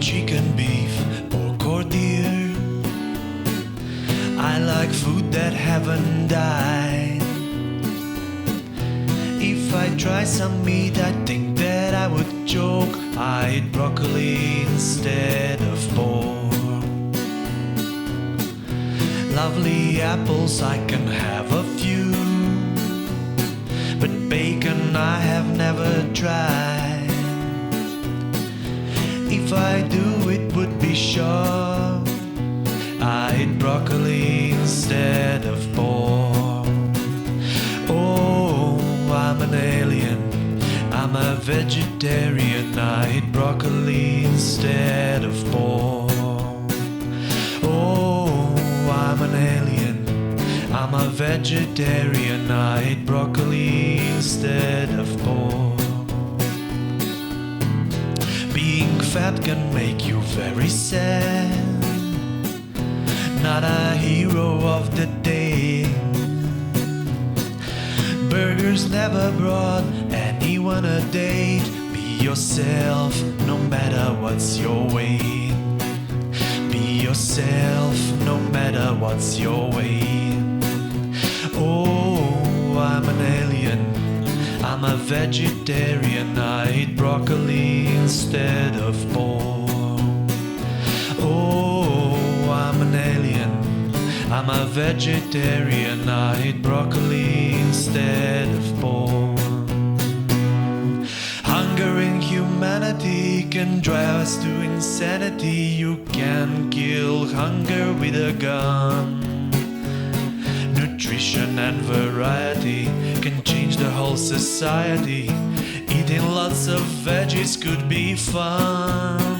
chicken, beef, pork or deer. I like food that haven't died. If I try some meat, I think that I would choke. I eat broccoli instead of pork. Lovely apples, I can have a few, but bacon I have never tried. If I do, it would be sure I eat broccoli instead of pork. Oh, I'm an alien, I'm a vegetarian. I eat broccoli instead of pork. Oh, I'm an alien, I'm a vegetarian. I eat broccoli instead of pork. Being fat can make you very sad, not a hero of the day. Burgers never brought anyone a date. Be yourself, no matter what's your weight. Be yourself, no matter what's your weight. Oh, I'm an alien, I'm a vegetarian. I eat broccoli instead of pork. Oh, I'm an alien, I'm a vegetarian. I eat broccoli instead of pork. Hunger in humanity can drive us to insanity. You can kill hunger with a gun. Nutrition and variety can change the whole society. Eating lots of veggies could be fun.